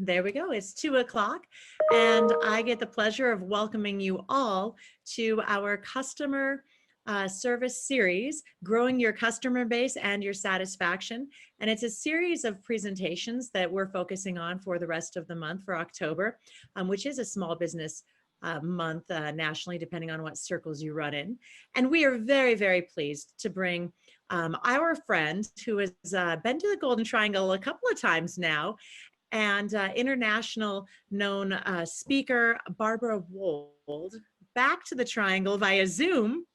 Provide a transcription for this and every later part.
There we go. It's 2 o'clock, and I get the pleasure of welcoming you all to our customer service series, Growing Your Customer Base and Your Satisfaction. And it's a series of presentations that we're focusing on for the rest of the month for October, which is a small business month nationally, depending on what circles you run in. And we are very, very pleased to bring our friend who has been to the Golden Triangle a couple of times now, and international known speaker Barbara Wold back to the Triangle via Zoom.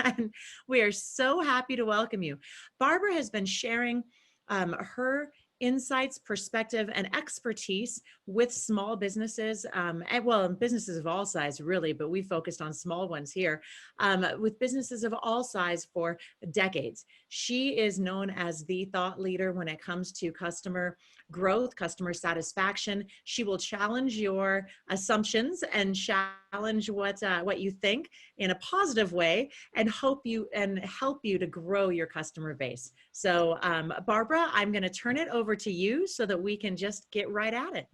And we are so happy to welcome you. Barbara has been sharing her insights, perspective, and expertise with small businesses, and well, businesses of all size really, but we focused on small ones here, with businesses of all size for decades. She is known as the thought leader when it comes to customer growth, customer satisfaction. She will challenge your assumptions and challenge what you think in a positive way, and help you to grow your customer base. So Barbara, I'm going to turn it over to you so that we can just get right at it.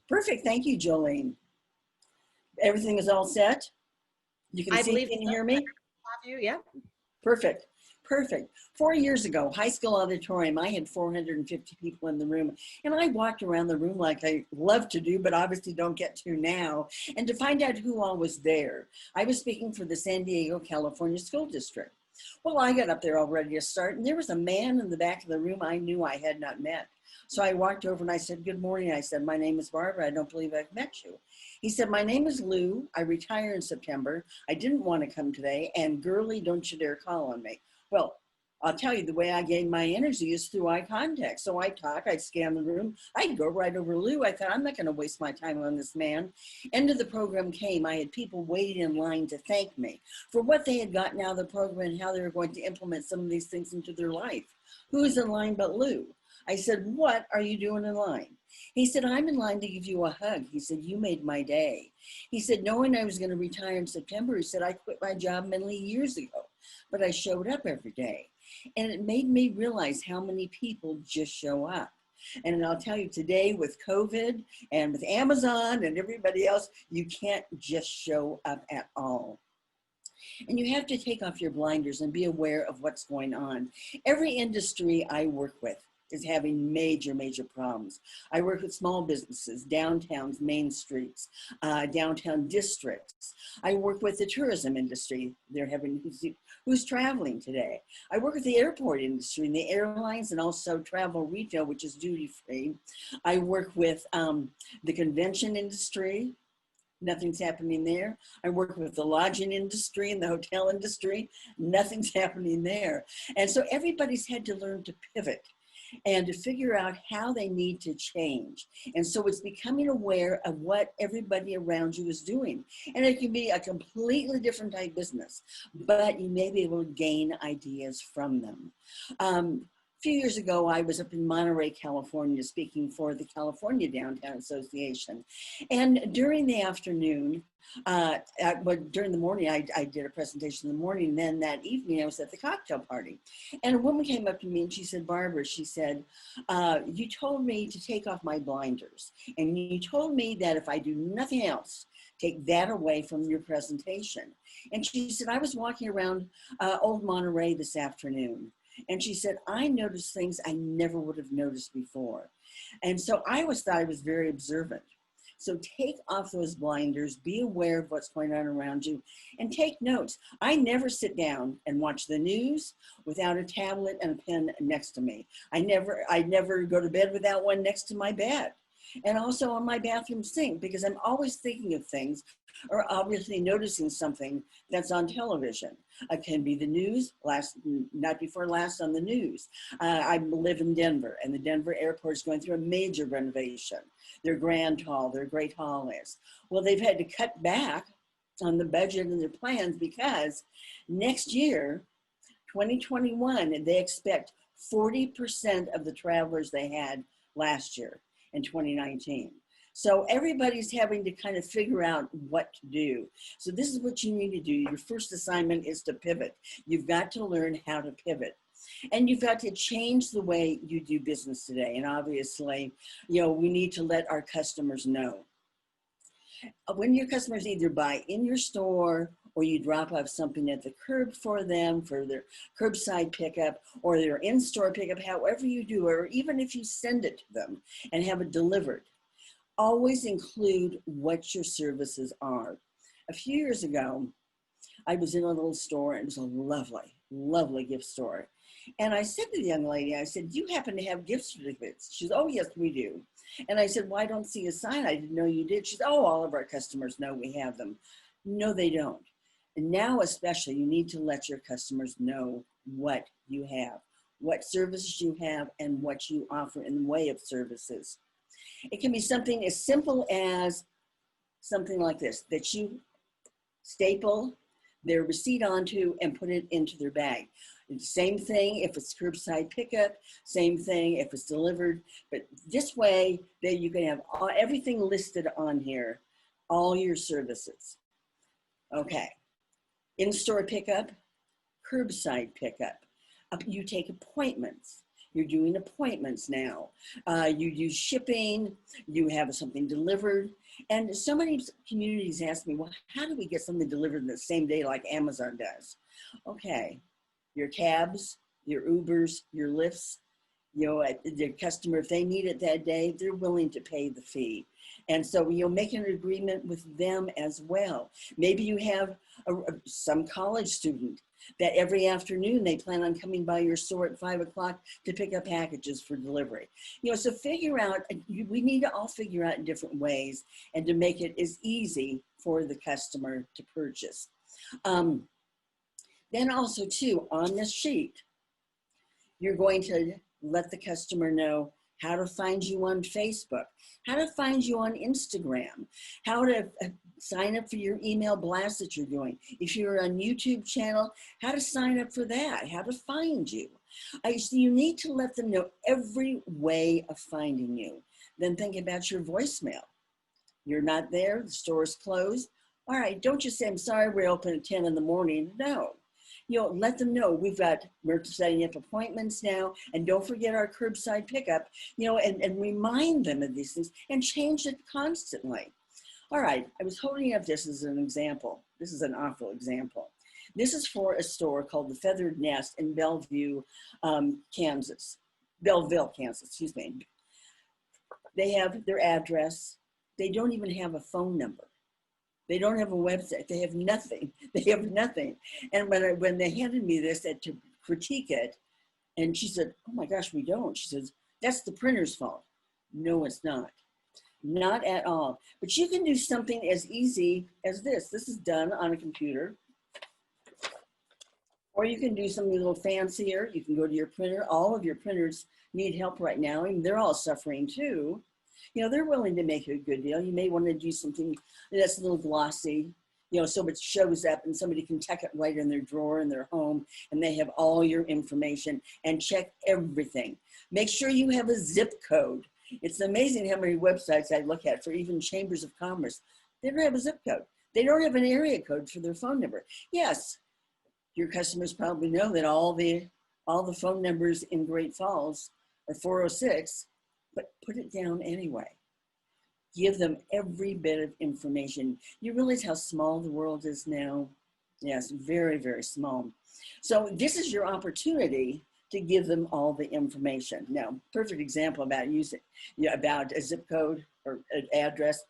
Perfect. Thank you, Jolene. Everything is all set? You can see, can you hear me? Have you? Yeah. Perfect. Perfect. 4 years ago, high school auditorium, I had 450 people in the room, and I walked around the room like I love to do, but obviously don't get to now, and to find out who all was there. I was speaking for the San Diego, California School District. Well, I got up there all ready to start, and there was a man in the back of the room I knew I had not met. So I walked over and I said, "Good morning." I said, "My name is Barbara. I don't believe I've met you." He said, "My name is Lou. I retire in September. I didn't want to come today, and girly, don't you dare call on me." Well, I'll tell you, the way I gain my energy is through eye contact. So I talk, I scan the room, I'd go right over Lou. I thought, I'm not going to waste my time on this man. End of the program came. I had people waiting in line to thank me for what they had gotten out of the program and how they were going to implement some of these things into their life. Who's in line but Lou? I said, "What are you doing in line?" He said, "I'm in line to give you a hug." He said, "You made my day." He said, knowing I was going to retire in September, he said, "I quit my job many years ago, but I showed up every day." And it made me realize how many people just show up. And I'll tell you, today with COVID and with Amazon and everybody else, you can't just show up at all. And you have to take off your blinders and be aware of what's going on. Every industry I work with is having major, major problems. I work with small businesses, downtowns, main streets, downtown districts. I work with the tourism industry. They're having, who's traveling today? I work with the airport industry and the airlines, and also travel retail, which is duty free. I work with the convention industry. Nothing's happening there. I work with the lodging industry and the hotel industry. Nothing's happening there. And so everybody's had to learn to pivot and to figure out how they need to change. And so it's becoming aware of what everybody around you is doing. And it can be a completely different type business, but you may be able to gain ideas from them. A few years ago, I was up in Monterey, California, speaking for the California Downtown Association. And during the afternoon, during the morning, I did a presentation in the morning. Then that evening, I was at the cocktail party. And a woman came up to me and she said, "Barbara," she said, "you told me to take off my blinders. And you told me that if I do nothing else, take that away from your presentation." And she said, "I was walking around Old Monterey this afternoon. And she said, I noticed things I never would have noticed before." And so I always thought I was very observant. So take off those blinders, be aware of what's going on around you, and take notes. I never sit down and watch the news without a tablet and a pen next to me. I never go to bed without one next to my bed. And also on my bathroom sink, because I'm always thinking of things or obviously noticing something that's on television. It can be the news, night before last on the news. I live in Denver, and the Denver airport is going through a major renovation. Their Grand Hall, their Great Hall is. Well, they've had to cut back on the budget and their plans because next year, 2021, they expect 40% of the travelers they had last year in 2019. So everybody's having to kind of figure out what to do. So this is what you need to do. Your first assignment is to pivot. You've got to learn how to pivot. And you've got to change the way you do business today. And obviously, we need to let our customers know. When your customers either buy in your store or you drop off something at the curb for them for their curbside pickup or their in-store pickup, however you do, or even if you send it to them and have it delivered, always include what your services are. A few years ago, I was in a little store, and it was a lovely, lovely gift store. And I said to the young lady, I said, do you happen to have gift certificates? She said, oh, yes, we do. And I said, well, I don't see a sign. I didn't know you did. She said, oh, all of our customers know we have them. No, they don't. And now especially, you need to let your customers know what you have, what services you have, and what you offer in the way of services. It can be something as simple as something like this, that you staple their receipt onto and put it into their bag. Same thing if it's curbside pickup, same thing if it's delivered, but this way that you can have everything listed on here, all your services. Okay, in-store pickup, curbside pickup. You take appointments. You're doing appointments now. You do shipping, you have something delivered. And so many communities ask me, well, how do we get something delivered the same day like Amazon does? Okay, your cabs, your Ubers, your Lyfts, the customer, if they need it that day, they're willing to pay the fee. And so make an agreement with them as well. Maybe you have some college student that every afternoon they plan on coming by your store at 5 o'clock to pick up packages for delivery. So figure out, we need to all figure out in different ways and to make it as easy for the customer to purchase. Then also too, on this sheet, you're going to let the customer know how to find you on Facebook, how to find you on Instagram, how to sign up for your email blast that you're doing. If you're on YouTube channel, how to sign up for that, how to find you. So you need to let them know every way of finding you. Then think about your voicemail. You're not there, the store is closed. All right, don't just say, I'm sorry, we're open at 10 in the morning. No. Let them know we're setting up appointments now, and don't forget our curbside pickup, and remind them of these things and change it constantly. All right, I was holding up this as an example. This is an awful example. This is for a store called the Feathered Nest in Belleville, Kansas. They have their address. They don't even have a phone number. They don't have a website. They have nothing. They have nothing. And when they handed me this to critique it, and she said, oh my gosh, we don't. She says, that's the printer's fault. No, it's not. Not at all. But you can do something as easy as this. This is done on a computer. Or you can do something a little fancier. You can go to your printer. All of your printers need help right now, and they're all suffering too. They're willing to make a good deal. You may want to do something that's a little glossy, so it shows up and somebody can tuck it right in their drawer in their home, and they have all your information, and check everything. Make sure you have a zip code. It's amazing how many websites I look at for even chambers of commerce. They don't have a zip code. They don't have an area code for their phone number. Yes, your customers probably know that all the phone numbers in Great Falls are 406, but put it down anyway. Give them every bit of information. You realize how small the world is now? Yes, very, very small. So this is your opportunity to give them all the information. Now, perfect example about about a zip code or an address.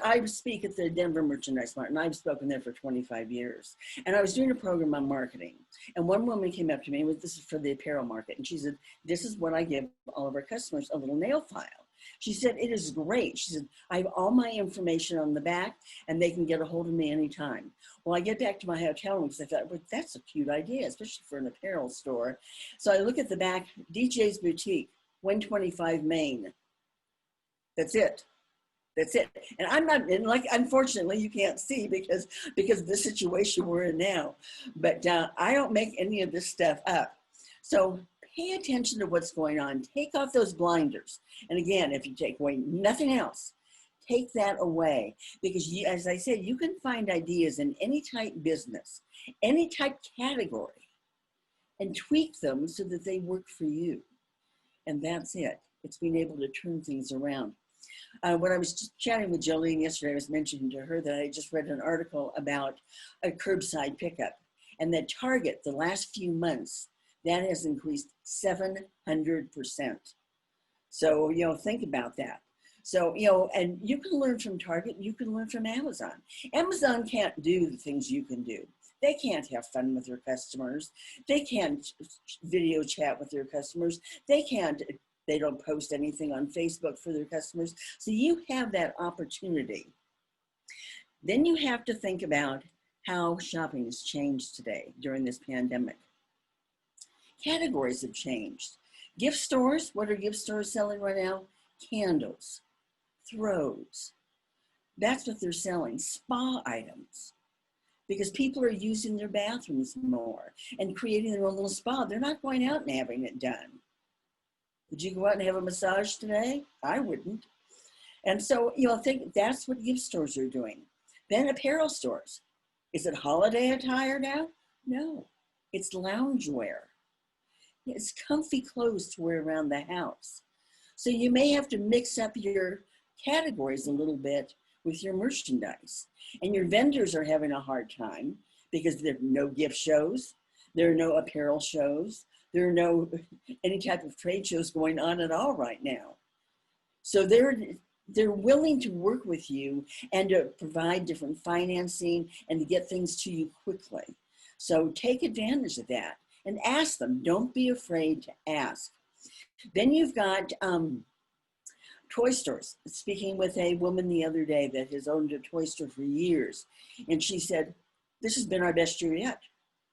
I speak at the Denver Merchandise Mart, and I've spoken there for 25 years. And I was doing a program on marketing. And one woman came up to me, this is for the apparel market, and she said, this is what I give all of our customers, a little nail file. She said, it is great. She said, I have all my information on the back, and they can get a hold of me anytime. Well, I get back to my hotel room because I thought, well, that's a cute idea, especially for an apparel store. So I look at the back, DJ's Boutique, 125 Main. That's it. That's it. And I'm not, and unfortunately, you can't see because of the situation we're in now. But I don't make any of this stuff up. So pay attention to what's going on. Take off those blinders. And again, if you take away nothing else, take that away. Because as I said, you can find ideas in any type business, any type category. and tweak them so that they work for you. And that's it. It's being able to turn things around. When I was just chatting with Jolene yesterday, I was mentioning to her that I just read an article about a curbside pickup, and that Target, the last few months, that has increased 700%. So, think about that. So, and you can learn from Target, you can learn from Amazon. Amazon can't do the things you can do. They can't have fun with their customers. They can't video chat with their customers. They don't post anything on Facebook for their customers. So you have that opportunity. Then you have to think about how shopping has changed today during this pandemic. Categories have changed. Gift stores, what are gift stores selling right now? Candles, throws. That's what they're selling. Spa items. Because people are using their bathrooms more and creating their own little spa. They're not going out and having it done. Would you go out and have a massage today? I wouldn't. And so, I think that's what gift stores are doing. Then apparel stores. Is it holiday attire now? No, it's loungewear. It's comfy clothes to wear around the house. So you may have to mix up your categories a little bit with your merchandise. And your vendors are having a hard time because there are no gift shows, there are no apparel shows, there are no any type of trade shows going on at all right now. So they're willing to work with you and to provide different financing and to get things to you quickly. So take advantage of that and ask them. Don't be afraid to ask. Then you've got toy stores. Speaking with a woman the other day that has owned a toy store for years, and she said, this has been our best year yet.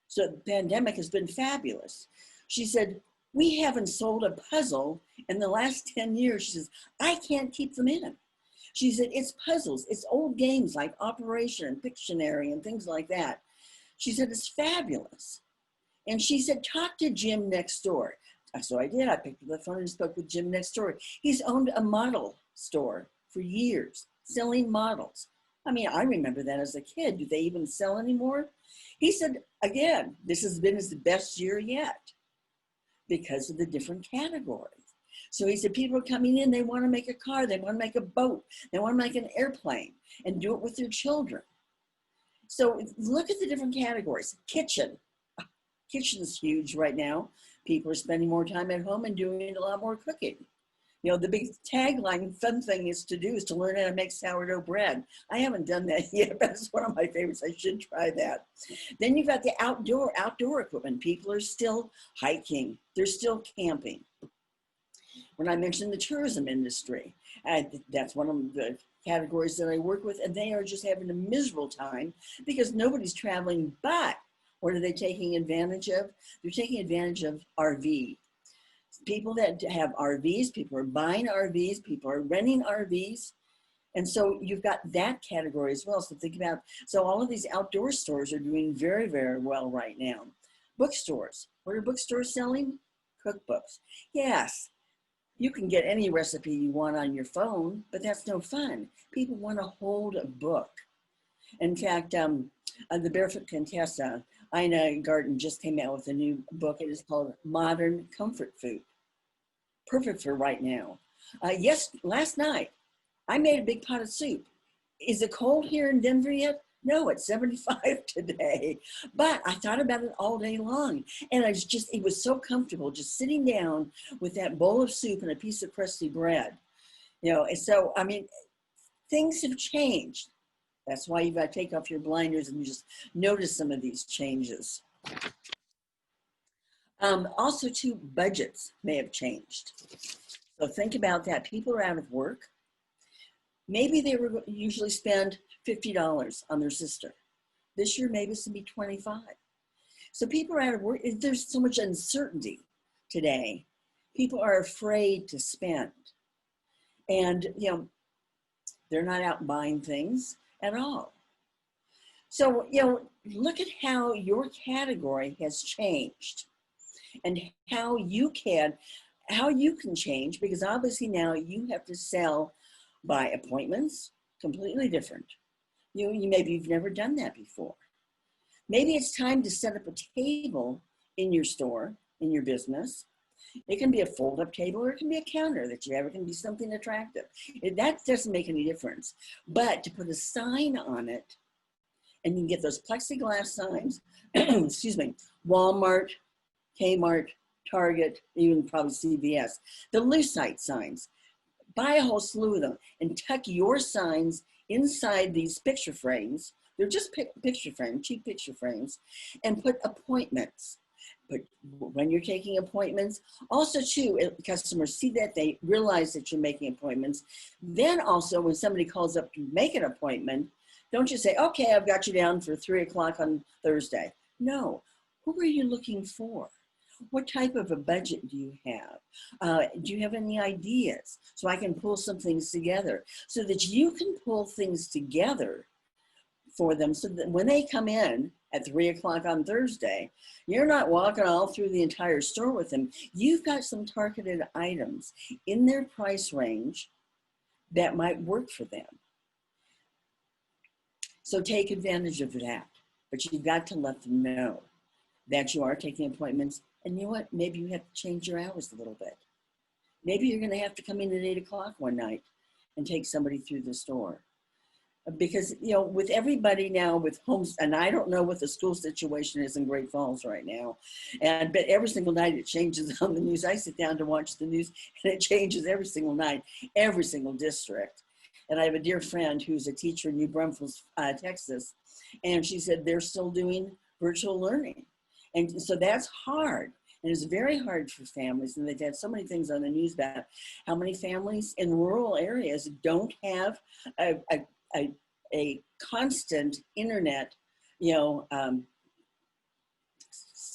So the pandemic has been fabulous. She said, we haven't sold a puzzle in the last 10 years. She says, I can't keep them in. She said, it's puzzles, it's old games like Operation and Pictionary and things like that. She said, it's fabulous. And she said, talk to Jim next door. So I did. I picked up the phone and spoke with Jim next door. He's owned a model store for years, selling models. I mean, I remember that as a kid. Do they even sell anymore? He said, again, this has been his best year yet because of the different categories. So he said, people are coming in, they want to make a car, they want to make a boat, they want to make an airplane and do it with their children. So look at the different categories. Kitchen. Kitchen's huge right now. People are spending more time at home and doing a lot more cooking. The big tagline, fun thing is to learn how to make sourdough bread. I haven't done that yet, but it's one of my favorites. I should try that. Then you've got the outdoor equipment. People are still hiking. They're still camping. When I mentioned the tourism industry, that's one of the categories that I work with, and they are just having a miserable time because nobody's traveling. But what are they taking advantage of? They're taking advantage of RV. People that have RVs, people are buying RVs, people are renting RVs. And so you've got that category as well. So think about, so all of these outdoor stores are doing very, very well right now. Bookstores, what are bookstores selling? Cookbooks. Yes, you can get any recipe you want on your phone, but that's no fun. People want to hold a book. In fact, the Barefoot Contessa, Ina Garten, just came out with a new book. It is called Modern Comfort Food. Perfect for right now. Last night, I made a big pot of soup. Is it cold here in Denver yet? No, it's 75 today. But I thought about it all day long. And it was so comfortable just sitting down with that bowl of soup and a piece of crusty bread. And so, I mean, things have changed. That's why you've got to take off your blinders and just notice some of these changes. Also, too, budgets may have changed. So think about that. People are out of work. Maybe they were usually spend $50 on their sister. This year, maybe it's going to be $25. So people are out of work. There's so much uncertainty today. People are afraid to spend. And, they're not out buying things at all. So, look at how your category has changed and how you can change, because obviously now you have to sell by appointments, completely different. Maybe you've never done that before. Maybe it's time to set up a table in your store, in your business. It can be a fold-up table, or it can be a counter that you have. It can be something attractive. That doesn't make any difference. But to put a sign on it, and you can get those plexiglass signs, excuse me, Walmart, Kmart, Target, even probably CVS, the Lucite signs. Buy a whole slew of them and tuck your signs inside these picture frames. They're just picture frames, cheap picture frames, and put appointments. But when you're taking appointments, also too, customers see that, they realize that you're making appointments. Then also when somebody calls up to make an appointment, don't just say, okay, I've got you down for 3 o'clock on Thursday. No, who are you looking for? What type of a budget do you have? Do you have any ideas? So I can pull some things together so that you can pull things together for them, so that when they come in at 3 o'clock on Thursday, you're not walking all through the entire store with them. You've got some targeted items in their price range that might work for them. So take advantage of that, but you've got to let them know that you are taking appointments. And you know what? Maybe you have to change your hours a little bit. Maybe you're going to have to come in at 8 o'clock one night and take somebody through the store. Because, you know, with everybody now with homes, and I don't know what the school situation is in Great Falls right now, but every single night it changes on the news. I sit down to watch the news and it changes every single night, every single district. And I have a dear friend who's a teacher in New Braunfels, Texas, and she said they're still doing virtual learning. And so that's hard. And it's very hard for families. And they've had so many things on the news about how many families in rural areas don't have a constant internet, you know,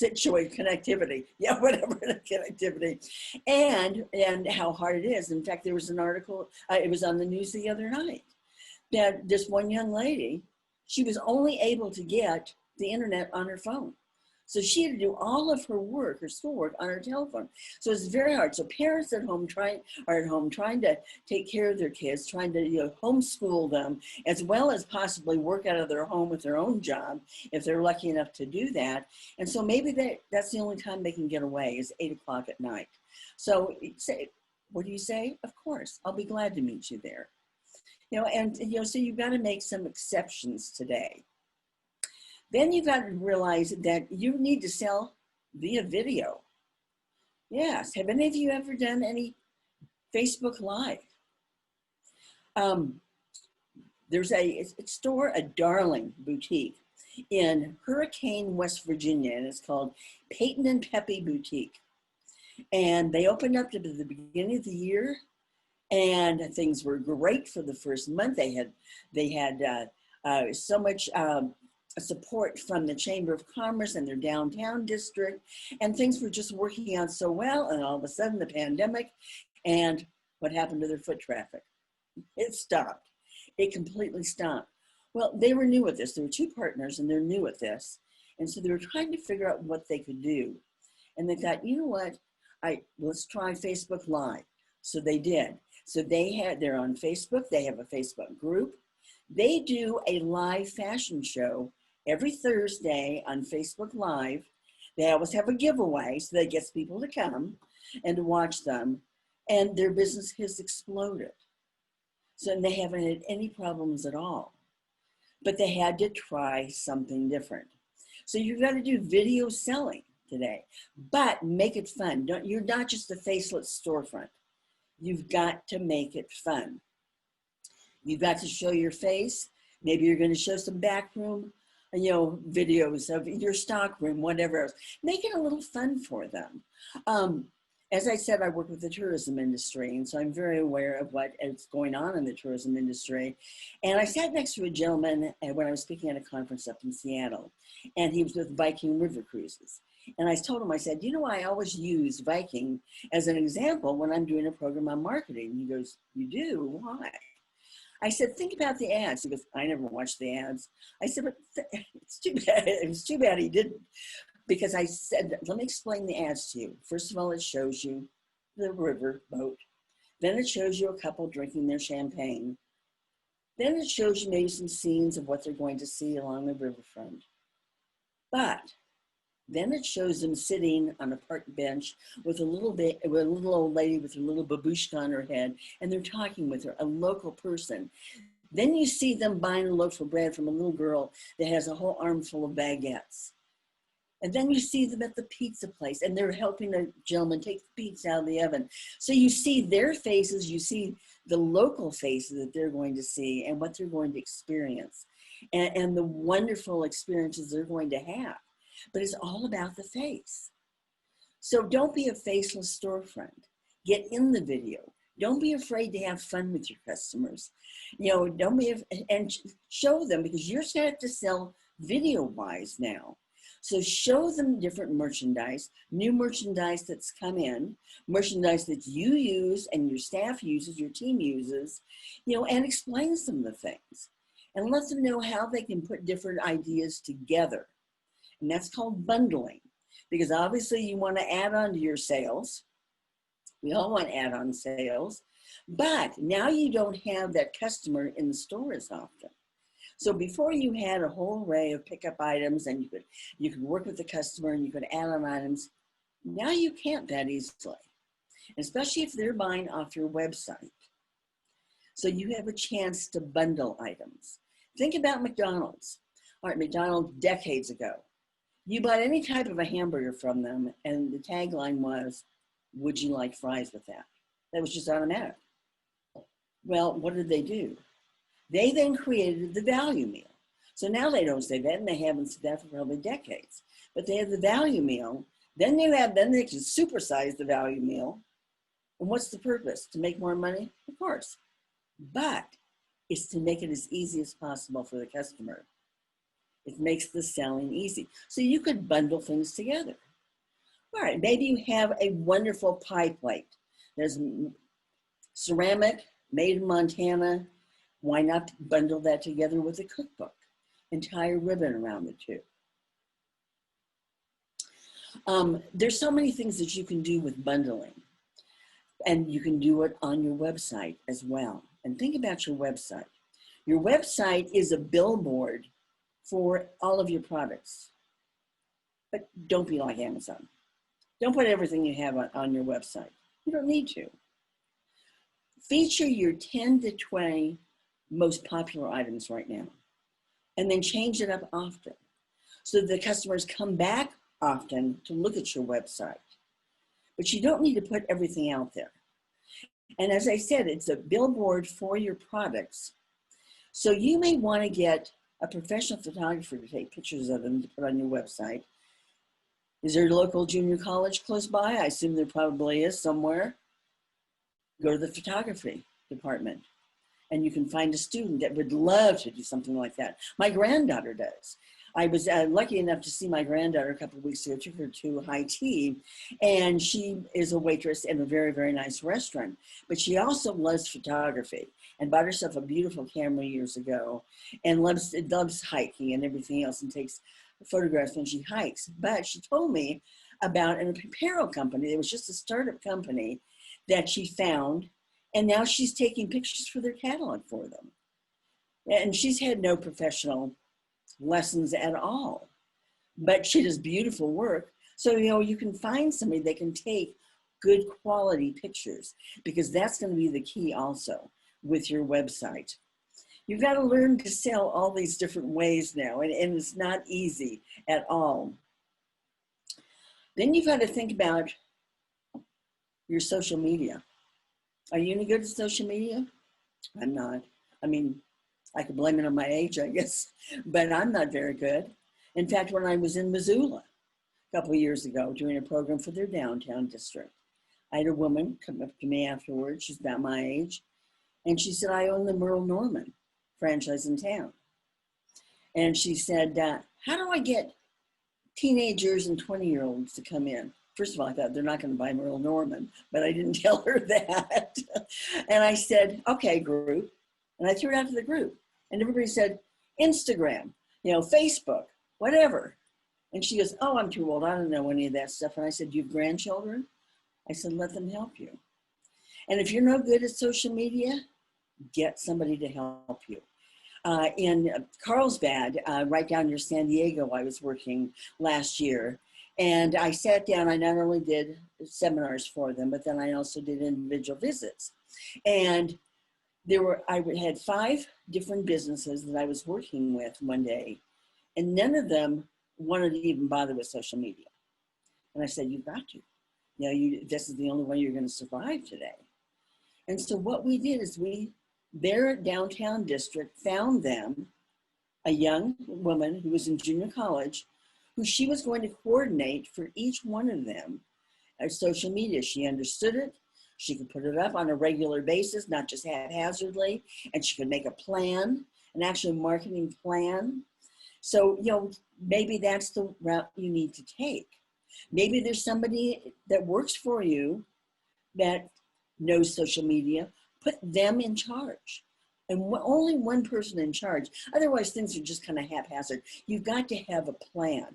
connectivity, yeah, whatever connectivity, and how hard it is. In fact, there was an article, it was on the news the other night, that this one young lady, she was only able to get the internet on her phone. So she had to do all of her work, her schoolwork, on her telephone. So it's very hard. So parents at home are at home trying to take care of their kids, trying to homeschool them, as well as possibly work out of their home with their own job, if they're lucky enough to do that. And so maybe that's the only time they can get away, is 8 o'clock at night. So say, what do you say? Of course, I'll be glad to meet you there. So you've got to make some exceptions today. Then you've got to realize that you need to sell via video. Yes. Have any of you ever done any Facebook Live? There's a store, a darling boutique in Hurricane, West Virginia, and it's called Peyton and Peppy Boutique. And they opened up at the beginning of the year, and things were great for the first month. They had so much support from the Chamber of Commerce and their downtown district, and things were just working out so well. And all of a sudden, the pandemic, and what happened to their foot traffic? It stopped. It completely stopped. Well, they were new at this. There were two partners, and they're new at this, and so they were trying to figure out what they could do. And they thought, you know what? Let's try Facebook Live. So they did. So they're on Facebook. They have a Facebook group. They do a live fashion show every Thursday on Facebook Live. They always have a giveaway, so that gets people to come and to watch them. And their business has exploded. So they haven't had any problems at all. But they had to try something different. So you've got to do video selling today, but make it fun. You're not just a faceless storefront. You've got to make it fun. You've got to show your face. Maybe you're going to show some backroom, videos of your stock room, whatever else. Make it a little fun for them. As I said, I work with the tourism industry, and so I'm very aware of what is going on in the tourism industry. And I sat next to a gentleman when I was speaking at a conference up in Seattle, and he was with Viking River Cruises. And I told him, I said, I always use Viking as an example when I'm doing a program on marketing. He goes, you do? Why? I said, think about the ads. He goes, I never watched the ads. I said, but it's too bad. It was too bad he didn't. Because I said, let me explain the ads to you. First of all, it shows you the river boat. Then it shows you a couple drinking their champagne. Then it shows you maybe some scenes of what they're going to see along the riverfront. But Then it shows them sitting on a park bench with a little old lady with her little babushka on her head, and they're talking with her, a local person. Then you see them buying a loaf of bread from a little girl that has a whole armful of baguettes. And then you see them at the pizza place, and they're helping a gentleman take the pizza out of the oven. So you see their faces, you see the local faces that they're going to see and what they're going to experience, and the wonderful experiences they're going to have. But it's all about the face. So don't be a faceless storefront. Get in the video. Don't be afraid to have fun with your customers. Don't be, and show them, because you're going to have to sell video-wise now. So show them different merchandise, new merchandise that's come in, merchandise that you use and your staff uses, your team uses, and explain some of the things. And let them know how they can put different ideas together. And that's called bundling, because obviously you want to add on to your sales. We all want add-on sales, but now you don't have that customer in the store as often. So before you had a whole array of pickup items, and you could work with the customer and you could add on items. Now you can't that easily, especially if they're buying off your website. So you have a chance to bundle items. Think about McDonald's. All right, McDonald's decades ago. You bought any type of a hamburger from them, and the tagline was, "Would you like fries with that?" That was just automatic. Well, what did they do? They then created the value meal. So now they don't say that, and they haven't said that for probably decades. But they have the value meal. Then they can supersize the value meal. And what's the purpose? To make more money? Of course. But it's to make it as easy as possible for the customer. It makes the selling easy. So you could bundle things together. All right, maybe you have a wonderful pie plate. There's ceramic, made in Montana. Why not bundle that together with a cookbook and tie a ribbon around the two? There's so many things that you can do with bundling, and you can do it on your website as well. And think about your website. Your website is a billboard for all of your products, but don't be like Amazon. Don't put everything you have on your website. You don't need to. Feature your 10 to 20 most popular items right now, and then change it up often so the customers come back often to look at your website. But you don't need to put everything out there. And as I said, it's a billboard for your products. So you may want to get a professional photographer to take pictures of them to put on your website. Is there a local junior college close by? I assume there probably is somewhere. Go to the photography department, and you can find a student that would love to do something like that. My granddaughter does. I was lucky enough to see my granddaughter a couple of weeks ago. I took her to high tea, and she is a waitress in a very, very nice restaurant. But she also loves photography and bought herself a beautiful camera years ago, and loves hiking and everything else, and takes photographs when she hikes. But she told me about an apparel company. It was just a startup company that she found, and now she's taking pictures for their catalog for them. And she's had no professional lessons at all, but she does beautiful work. So, you can find somebody that can take good quality pictures, because that's going to be the key also with your website. You've got to learn to sell all these different ways now, and it's not easy at all. Then you've got to think about your social media. Are you any good at social media? I'm not. I mean, I could blame it on my age, I guess, but I'm not very good. In fact, when I was in Missoula a couple of years ago doing a program for their downtown district, I had a woman come up to me afterwards. She's about my age. And she said, "I own the Merle Norman franchise in town." And she said, "How do I get teenagers and 20-year-olds to come in?" First of all, I thought they're not going to buy Merle Norman, but I didn't tell her that. And I said, "Okay, group." And I threw it out to the group. And everybody said, "Instagram, Facebook, whatever." And she goes, "Oh, I'm too old. I don't know any of that stuff." And I said, "Do you have grandchildren?" I said, "Let them help you." And if you're no good at social media, get somebody to help you. In Carlsbad, right down near San Diego, I was working last year. And I sat down, I not only did seminars for them, but then I also did individual visits. And I had 5 different businesses that I was working with one day, and none of them wanted to even bother with social media. And I said, you've got to. This is the only way you're going to survive today. And so what we did is their downtown district found them a young woman who was in junior college, who she was going to coordinate for each one of them at social media. She understood it. She could put it up on a regular basis, not just haphazardly, and she could make a plan, an actual marketing plan. So, maybe that's the route you need to take. Maybe there's somebody that works for you that knows social media. Put them in charge, and only one person in charge. Otherwise, things are just kind of haphazard. You've got to have a plan.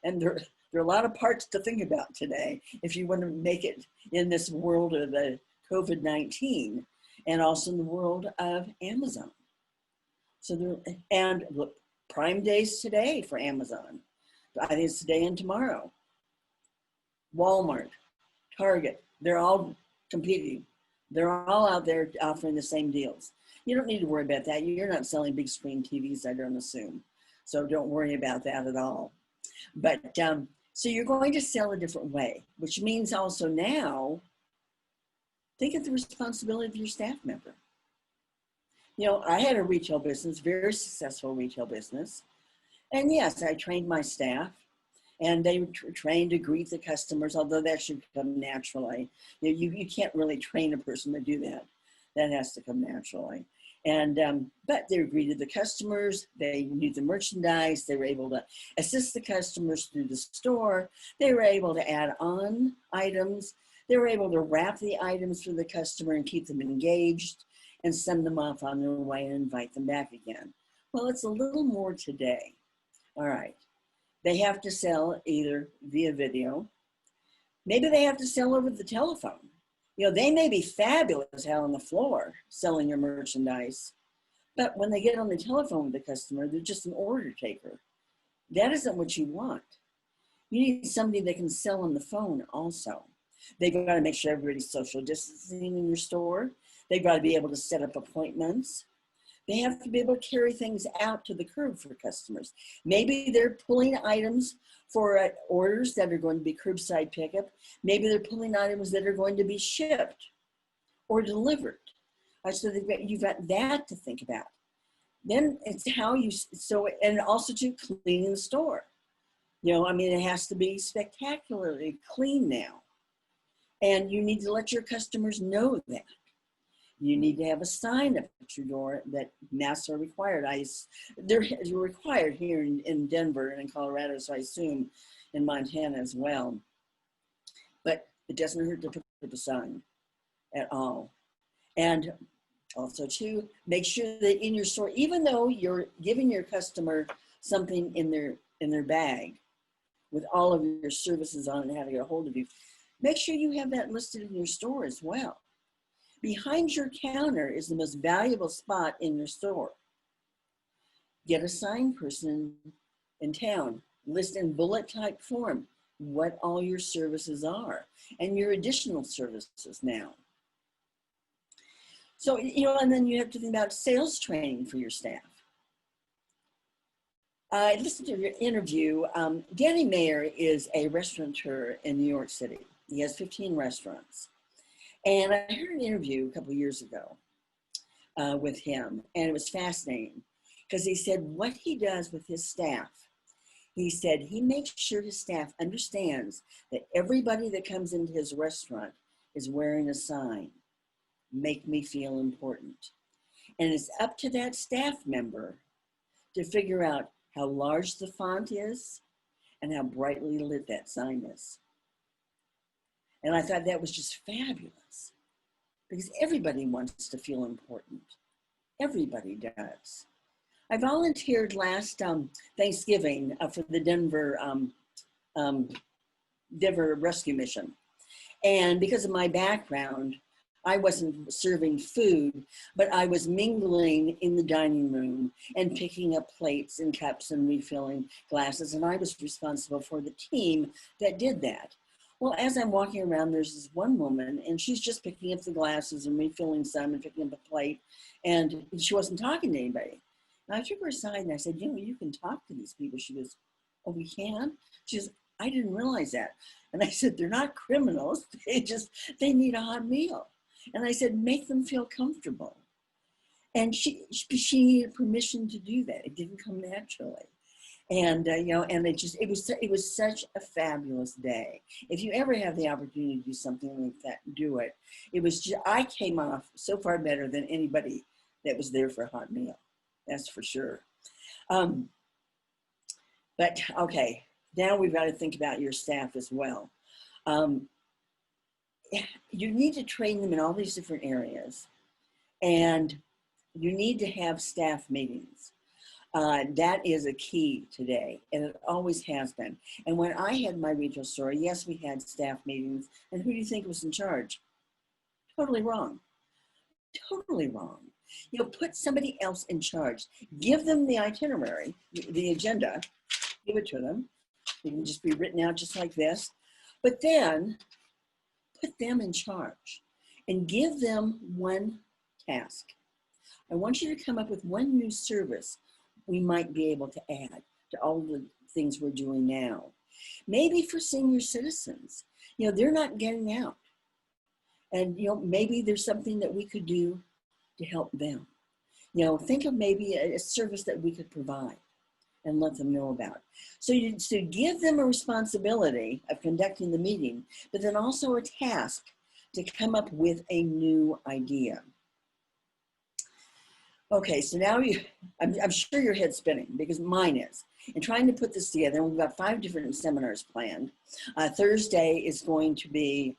And there are a lot of parts to think about today if you want to make it in this world of the COVID-19, and also in the world of Amazon. And look, Prime Days today for Amazon. I think it's today and tomorrow. Walmart, Target, they're all competing. They're all out there offering the same deals. You don't need to worry about that. You're not selling big screen TVs, I don't assume. So don't worry about that at all. But so you're going to sell a different way, which means also now, think of the responsibility of your staff member. I had a retail business, very successful retail business. And yes, I trained my staff, and they were trained to greet the customers, although that should come naturally. You can't really train a person to do that. That has to come naturally. And but they greeted the customers, they knew the merchandise, they were able to assist the customers through the store, they were able to add on items, they were able to wrap the items for the customer and keep them engaged and send them off on their way and invite them back again. Well, it's a little more today. All right, they have to sell either via video, maybe they have to sell over the telephone. They may be fabulous out on the floor selling your merchandise, but when they get on the telephone with the customer, they're just an order taker. That isn't what you want. You need somebody that can sell on the phone also. They've got to make sure everybody's social distancing in your store. They've got to be able to set up appointments. They have to be able to carry things out to the curb for customers. Maybe they're pulling items for orders that are going to be curbside pickup. Maybe they're pulling items that are going to be shipped or delivered. So you've got that to think about. Then it's how and also to cleaning the store. It has to be spectacularly clean now. And you need to let your customers know that. You need to have a sign up at your door that masks are required. They're required here in Denver and in Colorado, so I assume in Montana as well. But it doesn't hurt to put up a sign at all. And also to make sure that in your store, even though you're giving your customer something in their bag with all of your services on and how to get a hold of you, make sure you have that listed in your store as well. Behind your counter is the most valuable spot in your store. Get a sign person in town, list in bullet type form what all your services are and your additional services now. So, and then you have to think about sales training for your staff. I listened to your interview. Danny Mayer is a restaurateur in New York City. He has 15 restaurants. And I heard an interview a couple of years ago with him, and it was fascinating because he said what he does with his staff, he said he makes sure his staff understands that everybody that comes into his restaurant is wearing a sign, make me feel important. And it's up to that staff member to figure out how large the font is and how brightly lit that sign is. And I thought that was just fabulous because everybody wants to feel important. Everybody does. I volunteered last Thanksgiving for the Denver Rescue Mission. And because of my background, I wasn't serving food, but I was mingling in the dining room and picking up plates and cups and refilling glasses. And I was responsible for the team that did that. Well, as I'm walking around, there's this one woman and she's just picking up the glasses and refilling some and picking up a plate. And she wasn't talking to anybody. And I took her aside and I said, you know, you can talk to these people. She goes, oh, we can? She goes, I didn't realize that. And I said, they're not criminals. They need a hot meal. And I said, make them feel comfortable. And she needed permission to do that. It didn't come naturally. And, you know, and it was such a fabulous day. If you ever have the opportunity to do something like that, do it. It was just, I came off so far better than anybody that was there for a hot meal. That's for sure. But okay, now we've got to think about your staff as well. You need to train them in all these different areas, and you need to have staff meetings. That is a key today, and it always has been. And when I had my retail store, yes, we had staff meetings, and who do you think was in charge? Totally wrong. Totally wrong. You know, put somebody else in charge. Give them the itinerary, the agenda, give it to them. It can just be written out just like this. But then put them in charge and give them one task. I want you to come up with one new service we might be able to add to all the things we're doing now. Maybe for senior citizens, you know, they're not getting out. And, you know, maybe there's something that we could do to help them. You know, think of maybe a service that we could provide and let them know about. So you give them a responsibility of conducting the meeting, but then also a task to come up with a new idea. Okay, so now I'm sure your head's spinning because mine is. And trying to put this together, we've got 5 different seminars planned. Thursday is going to be,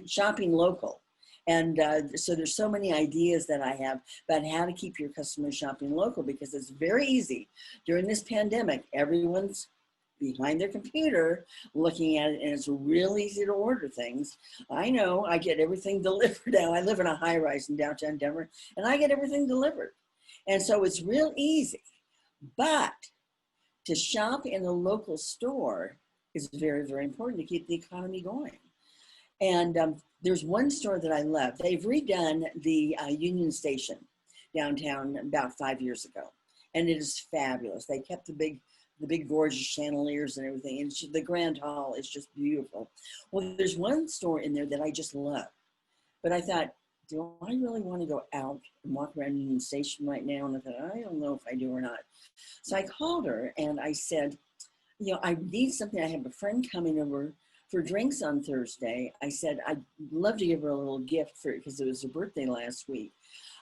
shopping local. And so there's so many ideas that I have about how to keep your customers shopping local, because it's very easy. During this pandemic, everyone's behind their computer looking at it, and it's real easy to order things. I know, I get everything delivered now. I live in a high rise in downtown Denver, and I get everything delivered. And so it's real easy. But to shop in a local store is very, very important to keep the economy going. And there's one store that I love. They've redone the Union Station downtown about 5 years ago, and it is fabulous. They kept the big gorgeous chandeliers and everything, and the grand hall is just beautiful. Well, there's one store in there that I just love, but I thought, do I really want to go out and walk around Union Station right now? And I thought, I don't know if I do or not. So I called her and I said, you know, I need something. I have a friend coming over for drinks on Thursday. I said, I'd love to give her a little gift for it because it was her birthday last week.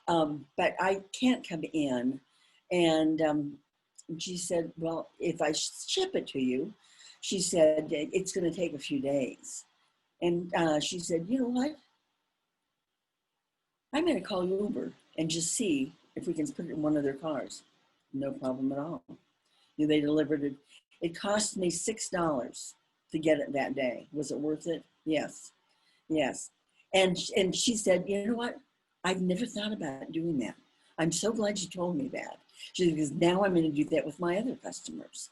But I can't come in. And she said, well, if I ship it to you, she said, it's going to take a few days. And she said, you know what? I'm going to call Uber and just see if we can put it in one of their cars. No problem at all. They delivered it. It cost me $6 to get it that day. Was it worth it? Yes. Yes. And she said, you know what? I've never thought about doing that. I'm so glad you told me that. She said, because now I'm going to do that with my other customers.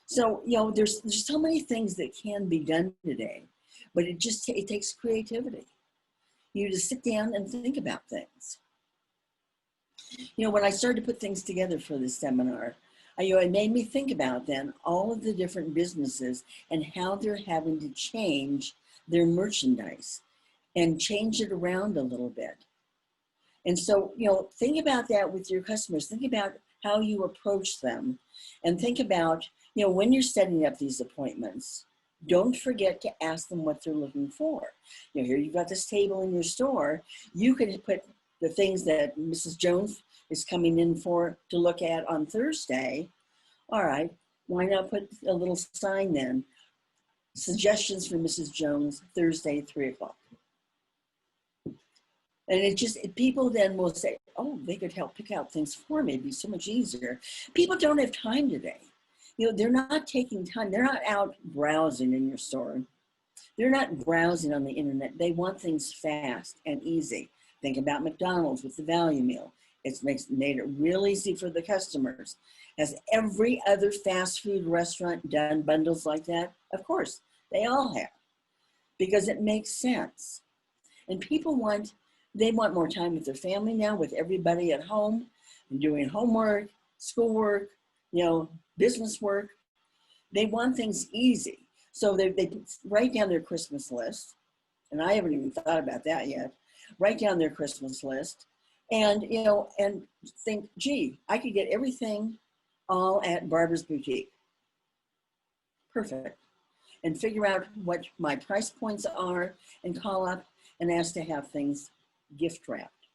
So, you know, there's so many things that can be done today, but it takes creativity. You just sit down and think about things. You know, when I started to put things together for this seminar, it made me think about then all of the different businesses and how they're having to change their merchandise and change it around a little bit. And so, you know, think about that with your customers. Think about how you approach them, and think about, you know, when you're setting up these appointments, don't forget to ask them what they're looking for. You know, here you've got this table in your store. You could put the things that Mrs. Jones is coming in for to look at on Thursday. All right, why not put a little sign then? Suggestions for Mrs. Jones, Thursday, 3 o'clock. And people then will say, oh, they could help pick out things for me. It'd be so much easier. People don't have time today. You know, they're not taking time. They're not out browsing in your store. They're not browsing on the internet. They want things fast and easy. Think about McDonald's with the value meal. It's made it real easy for the customers. Has every other fast food restaurant done bundles like that? Of course, they all have, because it makes sense. And they want more time with their family now, with everybody at home and doing homework, schoolwork, business work. They want things easy. So they write down their Christmas list, and I haven't even thought about that yet. Write down their Christmas list, and and think, gee, I could get everything all at Barbara's Boutique. Perfect. And figure out what my price points are, and call up and ask to have things gift wrapped.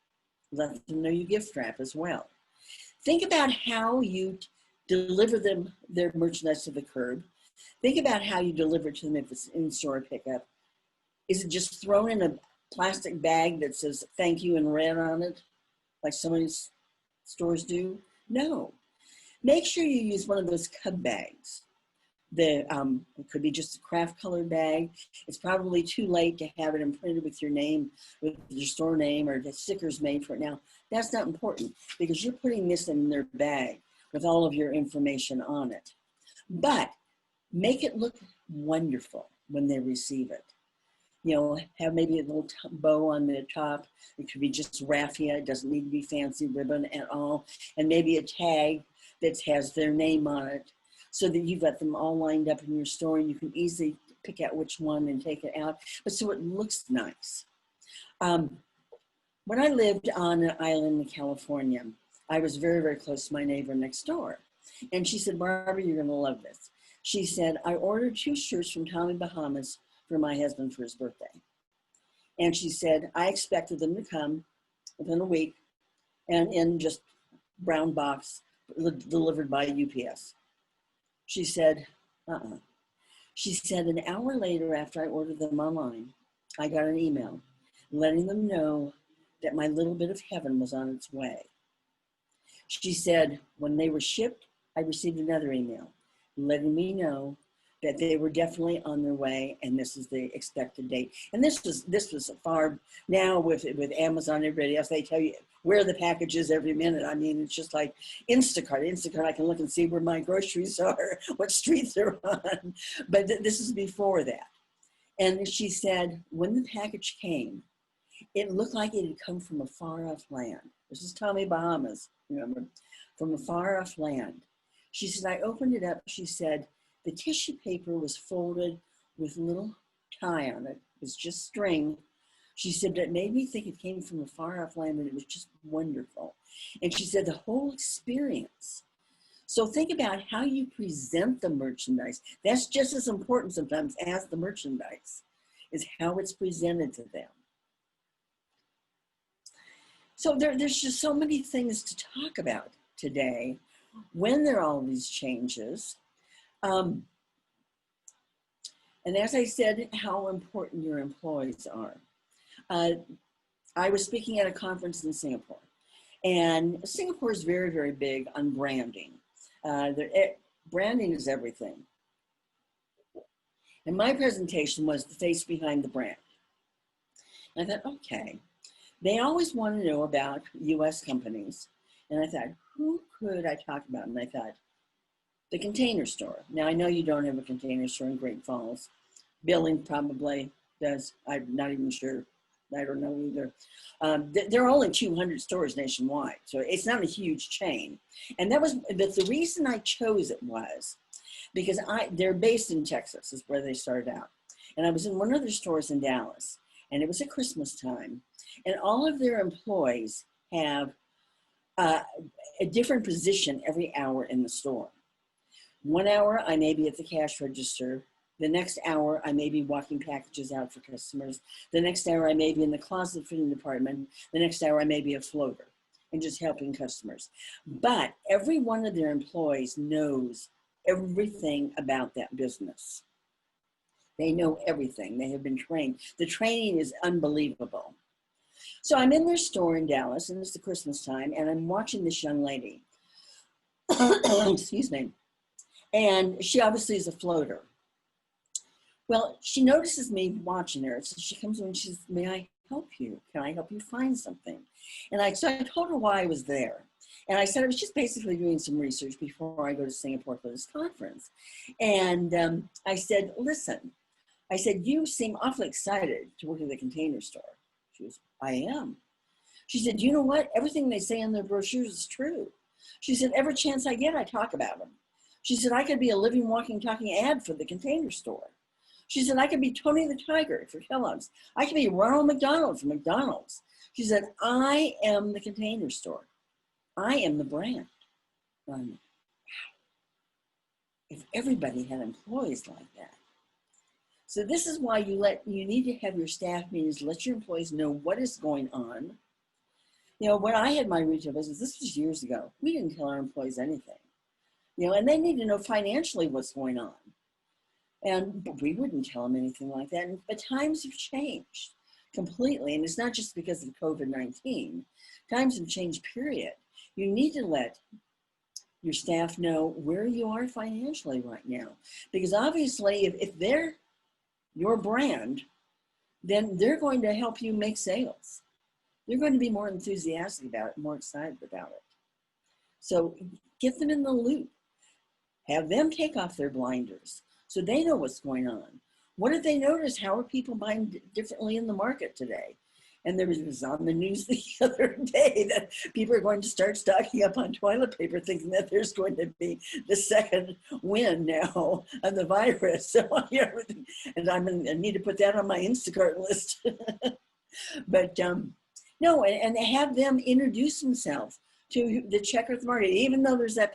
Let them know you gift wrap as well. Think about how you deliver them their merchandise to the curb. Think about how you deliver it to them if it's in-store pickup. Is it just thrown in a plastic bag that says thank you in red on it, like some of these stores do? No. Make sure you use one of those cub bags. It could be just a craft colored bag. It's probably too late to have it imprinted with your name, with your store name, or the stickers made for it now. That's not important, because you're putting this in their bag with all of your information on it. But make it look wonderful when they receive it. Have maybe a little bow on the top. It could be just raffia. It doesn't need to be fancy ribbon at all. And maybe a tag that has their name on it, so that you've got them all lined up in your store, and you can easily pick out which one and take it out. But so it looks nice. When I lived on an island in California, I was very, very close to my neighbor next door. And she said, Barbara, you're gonna love this. She said, I ordered 2 shirts from Tommy Bahamas for my husband for his birthday. And she said, I expected them to come within a week and in just brown box delivered by UPS. She said, She said, an hour later, after I ordered them online, I got an email letting them know that my little bit of heaven was on its way. She said, when they were shipped, I received another email letting me know that they were definitely on their way, and this is the expected date. And this was far now with Amazon and everybody else. They tell you where the package is every minute. I mean, it's just like Instacart. I can look and see where my groceries are, what streets they're on. But this is before that. And she said, when the package came, it looked like it had come from a far off land. This is Tommy Bahamas, remember, from a far off land. She said, I opened it up. She said, the tissue paper was folded with a little tie on it. It was just string. She said, that made me think it came from a far off land, and it was just wonderful. And she said, the whole experience. So think about how you present the merchandise. That's just as important sometimes as the merchandise, is how it's presented to them. So there's just so many things to talk about today when there are all these changes. And as I said, how important your employees are. I was speaking at a conference in Singapore, and Singapore is very, very big on branding. Branding is everything. And my presentation was the face behind the brand. And I thought, okay, they always want to know about US companies. And I thought, who could I talk about? And I thought, the Container Store. Now, I know you don't have a Container Store in Great Falls. Billing probably does. I'm not even sure. I don't know either. There are only 200 stores nationwide, so it's not a huge chain. And but the reason I chose it was because they're based in Texas, is where they started out. And I was in one of their stores in Dallas, and it was at Christmas time. And all of their employees have a different position every hour in the store. 1 hour, I may be at the cash register. The next hour, I may be walking packages out for customers. The next hour, I may be in the closet fitting department. The next hour, I may be a floater and just helping customers. But every one of their employees knows everything about that business. They know everything. They have been trained. The training is unbelievable. So I'm in their store in Dallas, and it's the Christmas time, and I'm watching this young lady. Excuse me. And she obviously is a floater. Well, she notices me watching her. So she comes in and she says, may I help you? Can I help you find something? So I told her why I was there. And I said I was just basically doing some research before I go to Singapore for this conference. And I said, listen, I said, you seem awfully excited to work at the Container Store. She goes, I am. She said, you know what? Everything they say in their brochures is true. She said, every chance I get, I talk about them. She said, I could be a living, walking, talking ad for the Container Store. She said, I could be Tony the Tiger for Kellogg's. I could be Ronald McDonald for McDonald's. She said, I am the Container Store. I am the brand. Wow. If everybody had employees like that. So this is why you need to have your staff meetings, let your employees know what is going on. You know, when I had my retail business, this was years ago, we didn't tell our employees anything. You know, and they need to know financially what's going on. But we wouldn't tell them anything like that. But times have changed completely. And it's not just because of COVID-19. Times have changed, period. You need to let your staff know where you are financially right now. Because obviously, if they're your brand, then they're going to help you make sales. They're going to be more enthusiastic about it, more excited about it. So get them in the loop. Have them take off their blinders so they know what's going on. What did they notice? How are people buying differently in the market today? And there was on the news the other day that people are going to start stocking up on toilet paper, thinking that there's going to be the second wind now of the virus. So, and I need to put that on my Instacart list. But no, and have them introduce themselves to the checker at the market, even though there's that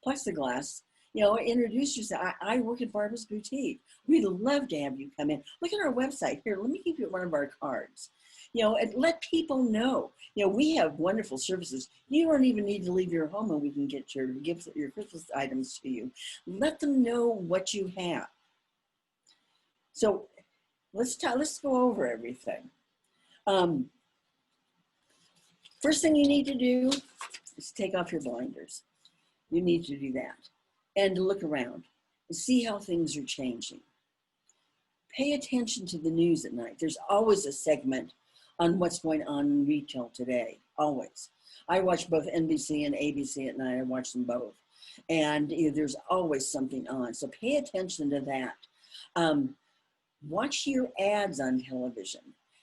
plexiglass. You know, introduce yourself. I work at Barbara's Boutique. We'd love to have you come in. Look at our website. Here, let me give you one of our cards. You know, and let people know. You know, we have wonderful services. You don't even need to leave your home and we can get your gifts, your Christmas items to you. Let them know what you have. So let's go over everything. First thing you need to do is take off your blinders. You need to do that. And to look around and see how things are changing. Pay attention to the news at night. There's always a segment on what's going on in retail today, always. I watch both NBC and ABC at night. I watch them both. And there's always something on. So pay attention to that. Watch your ads on television.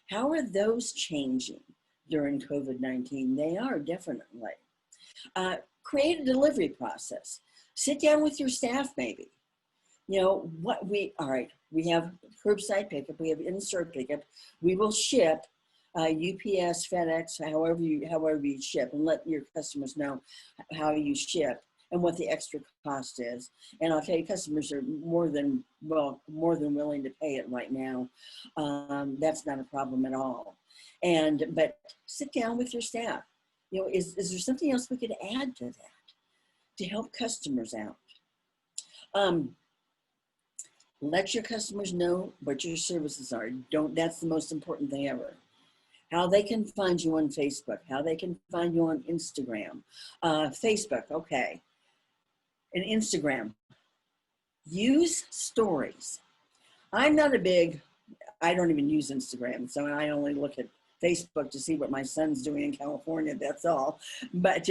How are those changing during COVID-19? They are definitely. Create a delivery process. Sit down with your staff maybe. You know, all right, we have curbside pickup, we have in-store pickup. We will ship UPS, FedEx, however you ship, and let your customers know how you ship and what the extra cost is. And I'll tell you, customers are more than willing to pay it right now. That's not a problem at all. But sit down with your staff. You know, is there something else we could add to that to help customers out? Let your customers know what your services are. That's the most important thing ever. How they can find you on Facebook, how they can find you on Instagram. Facebook, okay. And Instagram. Use stories. I don't even use Instagram, so I only look at Facebook to see what my son's doing in California, that's all. But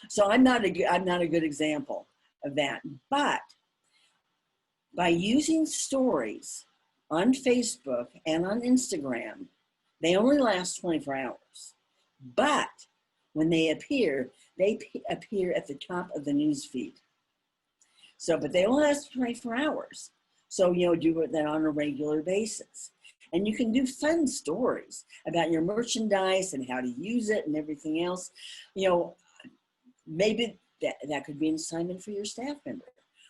so I'm not a good example of that. But by using stories on Facebook and on Instagram, they only last 24 hours. But when they appear at the top of the news feed. So, but they only last 24 hours. So, you know, do that on a regular basis. And you can do fun stories about your merchandise and how to use it and everything else. You know, maybe that could be an assignment for your staff member.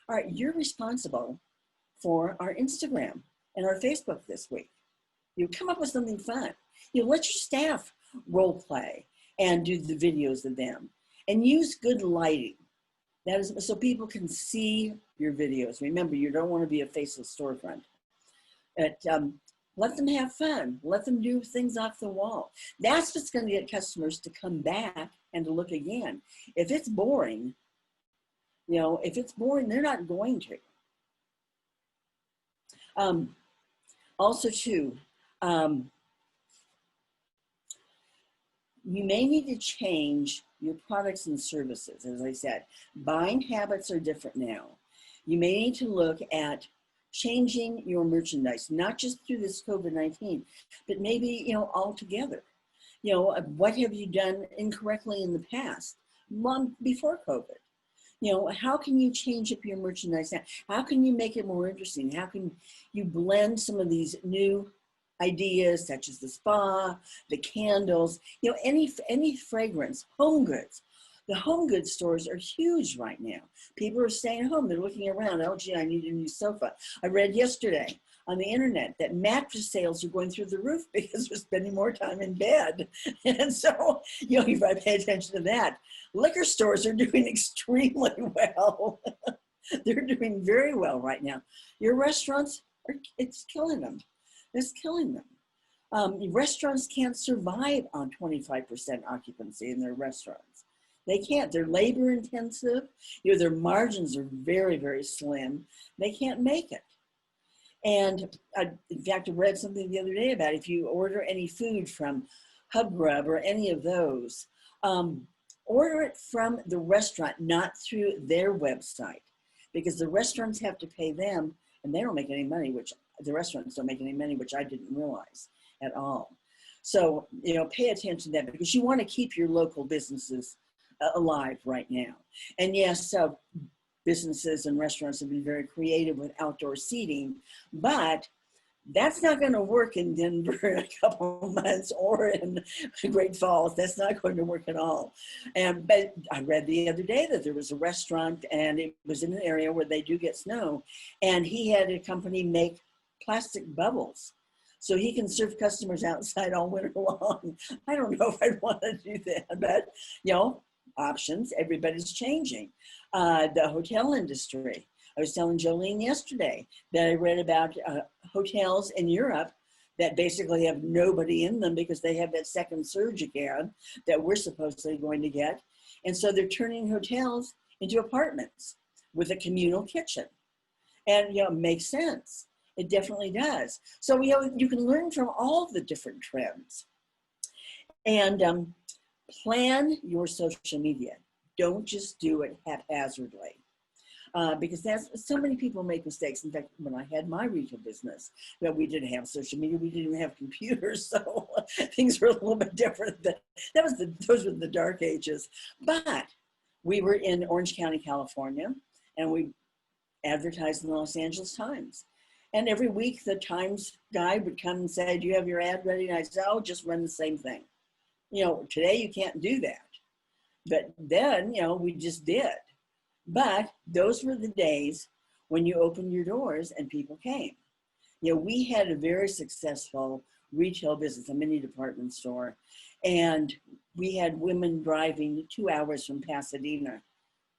All right, you're responsible for our Instagram and our Facebook this week. You come up with something fun. You let your staff role play and do the videos of them, and use good lighting. That is so people can see your videos. Remember, you don't want to be a faceless storefront. But let them have fun. Let them do things off the wall. That's what's going to get customers to come back and to look again. If it's boring, you know, they're not going to. Um, also too, you may need to change your products and services. As I said, buying habits are different now. You may need to look at changing your merchandise, not just through this COVID-19, but maybe, altogether. What have you done incorrectly in the past, long before COVID? How can you change up your merchandise now? How can you make it more interesting? How can you blend some of these new ideas, such as the spa, the candles, any fragrance, home goods. The home goods stores are huge right now. People are staying home. They're looking around. Oh, gee, I need a new sofa. I read yesterday on the internet that mattress sales are going through the roof because they're spending more time in bed. And so, you've got to pay attention to that. Liquor stores are doing extremely well. They're doing very well right now. Your restaurants, it's killing them. It's killing them. Restaurants can't survive on 25% occupancy in their restaurants. They can't. They're labor intensive. Their margins are very, very slim. They can't make it. And in fact, I read something the other day about if you order any food from HubGrub or any of those, order it from the restaurant, not through their website, because the restaurants have to pay them and they don't make any money, which the restaurants don't make any money, which I didn't realize at all. So, pay attention to that because you want to keep your local businesses alive right now. And yes, businesses and restaurants have been very creative with outdoor seating, but that's not going to work in Denver in a couple of months or in Great Falls. That's not going to work at all. But I read the other day that there was a restaurant and it was in an area where they do get snow, and he had a company make plastic bubbles so he can serve customers outside all winter long. I don't know if I'd want to do that, but options, everybody's changing. The hotel industry. I was telling Jolene yesterday that I read about hotels in Europe that basically have nobody in them because they have that second surge again that we're supposedly going to get. And so they're turning hotels into apartments with a communal kitchen. And, it makes sense. It definitely does. So, you can learn from all the different trends. And plan your social media. Don't just do it haphazardly. Because so many people make mistakes. In fact, when I had my retail business, we didn't have social media, we didn't even have computers, so things were a little bit different. Those were the dark ages. But we were in Orange County, California, and we advertised in the Los Angeles Times. And every week the Times guy would come and say, "Do you have your ad ready?" And I'd say, "Oh, just run the same thing." Today you can't do that. But then, we just did. But those were the days when you opened your doors and people came. We had a very successful retail business, a mini department store, and we had women driving 2 hours from Pasadena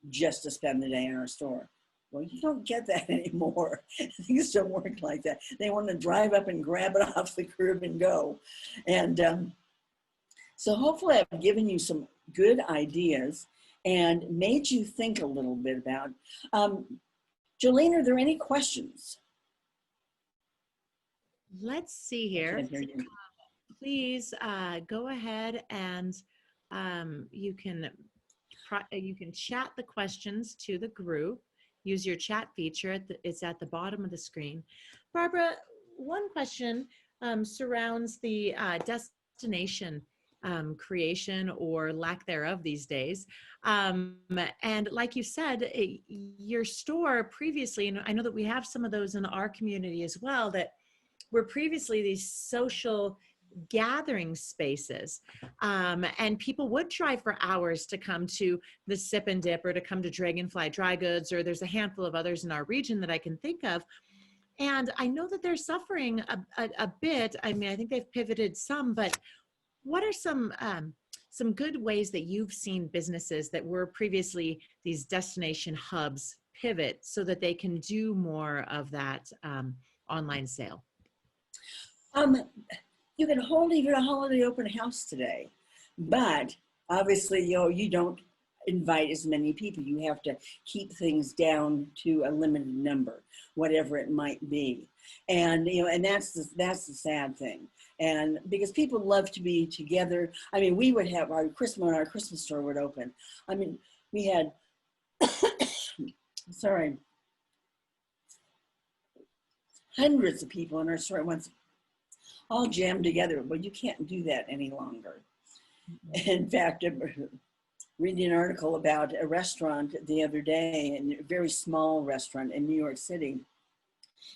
just to spend the day in our store. Well, you don't get that anymore. Things don't work like that. They want to drive up and grab it off the curb and go. And so hopefully I've given you some good ideas and made you think a little bit about. Jolene, are there any questions? Let's see here. Please go ahead and you can chat the questions to the group. Use your chat feature. It's at the bottom of the screen. Barbara, one question surrounds the destination creation or lack thereof these days. And like you said, your store previously, and I know that we have some of those in our community as well, that were previously these social gathering spaces. And people would drive for hours to come to the Sip and Dip or to come to Dragonfly Dry Goods, or there's a handful of others in our region that I can think of. And I know that they're suffering a bit. I mean, I think they've pivoted some, but what are some good ways that you've seen businesses that were previously these destination hubs pivot so that they can do more of that online sale? You can hold even a holiday open house today, but obviously, you don't, invite as many people. You have to keep things down to a limited number, whatever it might be. And, you know, and that's the sad thing. And because people love to be together. I mean, we would have our Christmas, when our Christmas store would open. I mean, we had, sorry, hundreds of people in our store at once, all jammed together. Well, you can't do that any longer. In fact, reading an article about a restaurant the other day, a very small restaurant in New York City,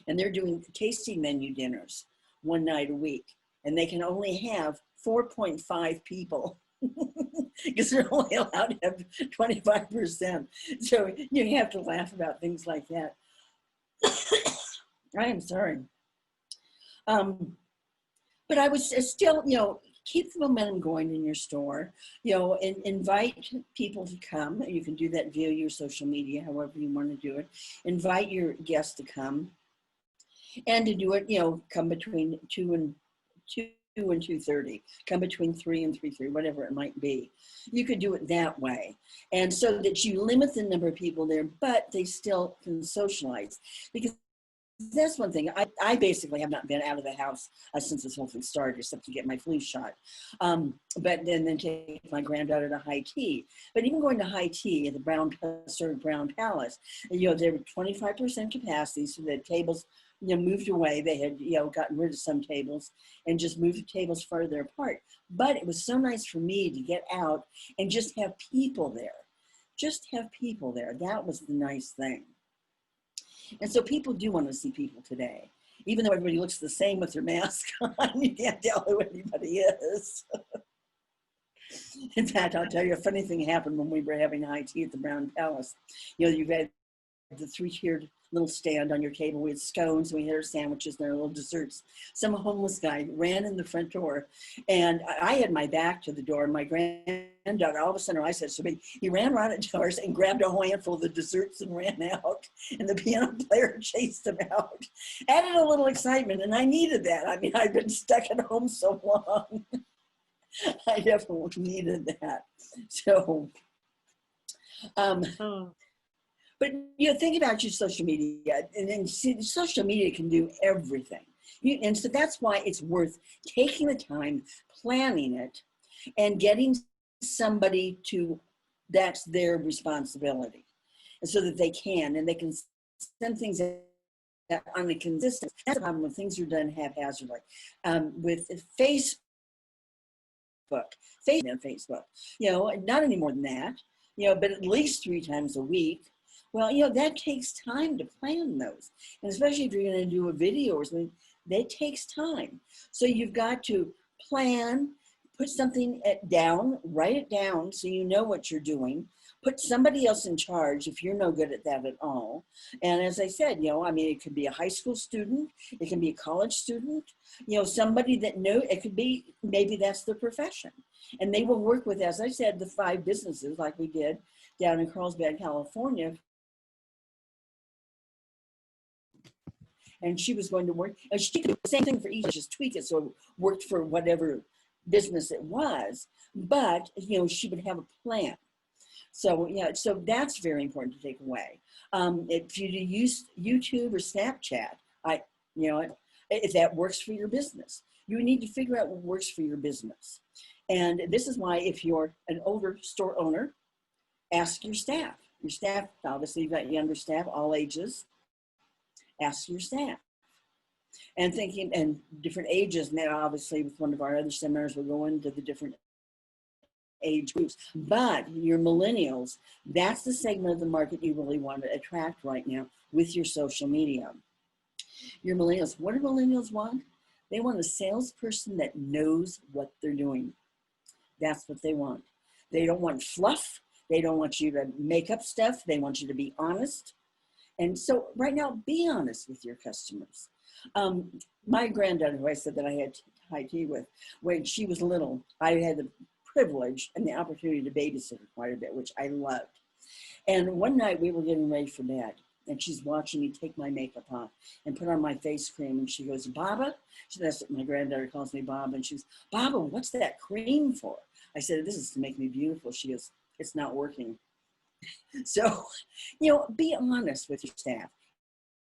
and they're doing tasting menu dinners one night a week, and they can only have 4.5 people because they're only allowed to have 25%. So you have to laugh about things like that. I am sorry. But I would still, you know, keep the momentum going in your store, you know, and invite people to come. You can do that via your social media, however you want to do it. Invite your guests to come, and to do it, you know, come between 2 and 2:30, come between 3 and 3:30, whatever it might be. You could do it that way. And so that you limit the number of people there, but they still can socialize. Because that's one thing. I basically have not been out of the house since this whole thing started, except to get my flu shot. But then take my granddaughter to high tea. But even going to high tea at the Brown Palace, you know, there were 25% capacity, so the tables, you know, moved away. They had, you know, gotten rid of some tables and just moved the tables further apart. But it was so nice for me to get out and just have people there. Just have people there. That was the nice thing. And so people do want to see people today. Even though everybody looks the same with their mask on, you can't tell who anybody is. In fact, I'll tell you a funny thing happened when we were having high tea at the Brown Palace. You know, you've had the 3-tiered little stand on your table. We had scones, and we had our sandwiches and our little desserts. Some homeless guy ran in the front door, and I had my back to the door, and my granddaughter, all of a sudden her eyes said so big, he ran around at doors and grabbed a whole handful of the desserts and ran out, and the piano player chased him out. Added a little excitement, and I needed that. I mean, I've been stuck at home so long. I definitely needed that. So, but you know, think about your social media, and then see, social media can do everything. And so that's why it's worth taking the time, planning it, and getting somebody to, that's their responsibility. And so that they can send things out on a consistent, that's the problem when things are done haphazardly. With Facebook, you know, not any more than that, you know, but at least 3 times a week. Well, you know, that takes time to plan those. And especially if you're going to do a video or something, that takes time. So you've got to plan, put something down, write it down so you know what you're doing. Put somebody else in charge if you're no good at that at all. And as I said, you know, I mean, it could be a high school student, it can be a college student, you know, somebody that knows, it could be, maybe that's their profession. And they will work with, as I said, the 5 businesses like we did down in Carlsbad, California. And she was going to work, and she could do the same thing for each, just tweak it so it worked for whatever business it was. But, you know, she would have a plan. So, yeah, so that's very important to take away. If you use YouTube or Snapchat, you know, if that works for your business, you need to figure out what works for your business. And this is why, if you're an older store owner, ask your staff. Your staff, obviously, you've got younger staff, all ages. Ask your staff. And thinking, and different ages, and then obviously with one of our other seminars, we'll go into the different age groups. But your millennials, that's the segment of the market you really want to attract right now with your social media. Your millennials, what do millennials want? They want a salesperson that knows what they're doing. That's what they want. They don't want fluff. They don't want you to make up stuff. They want you to be honest. And so right now, be honest with your customers. My granddaughter, who I said that I had high tea with, when she was little, I had the privilege and the opportunity to babysit her quite a bit, which I loved. And one night we were getting ready for bed, and she's watching me take my makeup off and put on my face cream, and she goes, "Baba," that's what my granddaughter calls me, Baba, and she goes, "Baba, what's that cream for?" I said, "This is to make me beautiful." She goes, it's not working. So, be honest with your staff.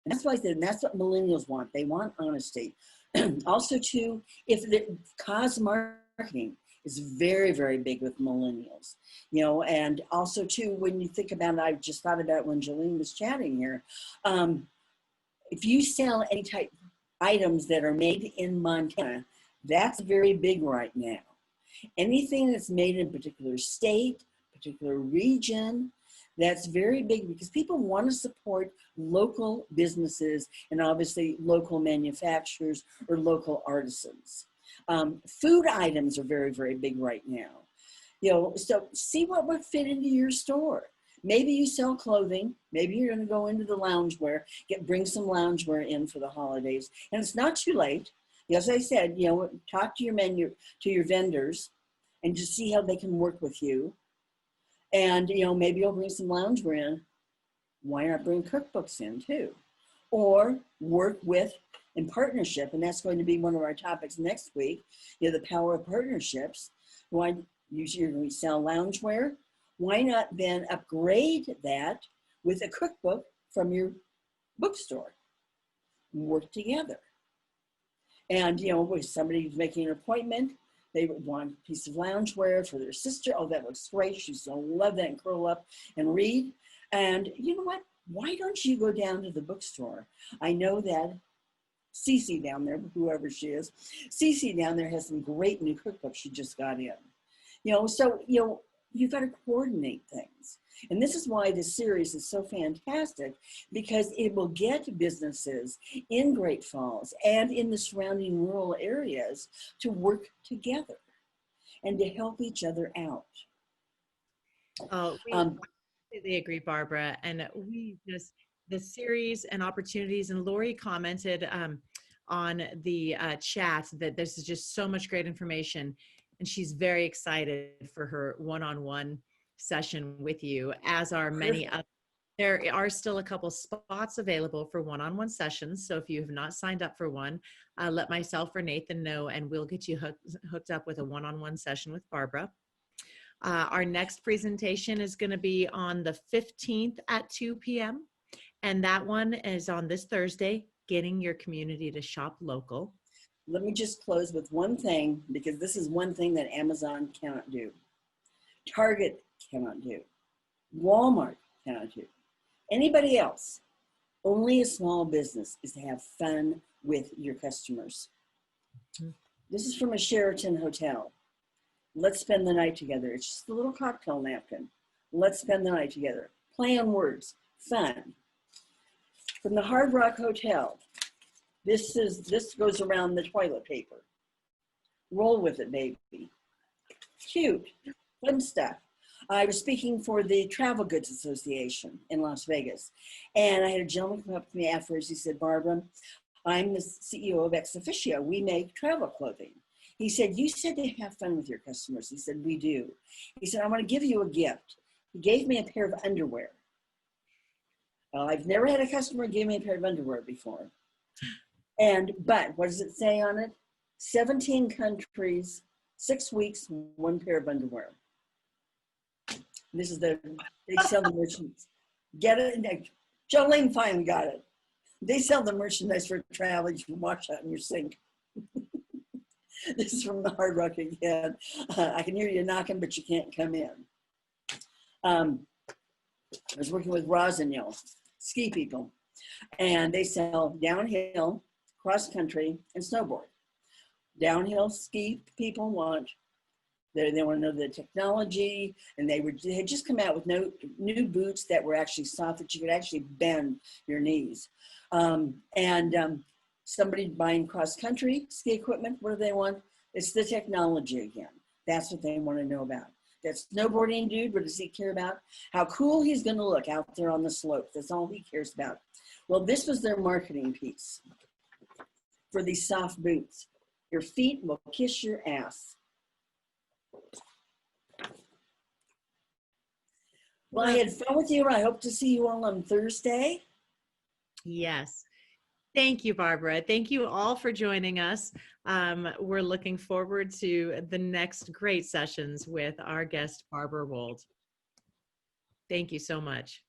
And that's why I said, and that's what millennials want. They want honesty. Also, too, if the cause marketing is very, very big with millennials, and also, too, when you think about it, I just thought about it when Jolene was chatting here. If you sell any type of items that are made in Montana, that's very big right now. Anything that's made in a particular state, particular region, that's very big because people want to support local businesses and obviously local manufacturers or local artisans. Food items are very, very big right now. So see what would fit into your store. Maybe you sell clothing. Maybe you're going to go into the loungewear, bring some loungewear in for the holidays. And it's not too late. As I said, talk to your vendors and just see how they can work with you. And, maybe you'll bring some loungewear in. Why not bring cookbooks in too? Or work with in partnership. And that's going to be one of our topics next week. The power of partnerships. Why you sell loungewear? Why not then upgrade that with a cookbook from your bookstore? Work together. And, if somebody's making an appointment, they would want a piece of loungewear for their sister. Oh, that looks great. She's going to love that and curl up and read. And you know what? Why don't you go down to the bookstore? I know that Cece down there, whoever she is, Cece down there has some great new cookbooks she just got in. So, you've got to coordinate things. And this is why this series is so fantastic, because it will get businesses in Great Falls and in the surrounding rural areas to work together and to help each other out. Oh, we completely agree, Barbara. And the series and opportunities, and Lori commented on the chat that this is just so much great information. And she's very excited for her one-on-one session with you, as are many others. There are still a couple spots available for one-on-one sessions. So if you have not signed up for one, let myself or Nathan know, and we'll get you hooked up with a one-on-one session with Barbara. Our next presentation is going to be on the 15th at 2 p.m. And that one is on this Thursday, getting your community to shop local. Let me just close with one thing, because this is one thing that Amazon cannot do. Target cannot do. Walmart cannot do. Anybody else. Only a small business is to have fun with your customers. Mm-hmm. This is from a Sheraton hotel. Let's spend the night together. It's just a little cocktail napkin. Let's spend the night together. Play on words. Fun. From the Hard Rock Hotel. This goes around the toilet paper. Roll with it, baby. Cute, fun stuff. I was speaking for the Travel Goods Association in Las Vegas, and I had a gentleman come up to me afterwards. He said, Barbara, I'm the CEO of Ex Officio. We make travel clothing. He said, you said to have fun with your customers. He said, we do. He said, I want to give you a gift. He gave me a pair of underwear. I've never had a customer give me a pair of underwear before. But what does it say on it? 17 countries, 6 weeks, 1 pair of underwear. This is they sell the merchandise. Get it? Jolene finally got it. They sell the merchandise for travel. You can wash that in your sink. This is from the Hard Rock again. I can hear you knocking, but you can't come in. I was working with Rossignol, ski people, and they sell downhill, cross country, and snowboard. Downhill ski people they want to know the technology, and they had just come out with new boots that were actually soft, that you could actually bend your knees. Somebody buying cross country ski equipment, what do they want? It's the technology again. That's what they want to know about. That snowboarding dude, what does he care about? How cool he's going to look out there on the slopes. That's all he cares about. Well, this was their marketing piece for these soft boots. Your feet will kiss your ass. Well, I had fun with you. I hope to see you all on Thursday. Yes. Thank you, Barbara. Thank you all for joining us. We're looking forward to the next great sessions with our guest, Barbara Wold. Thank you so much.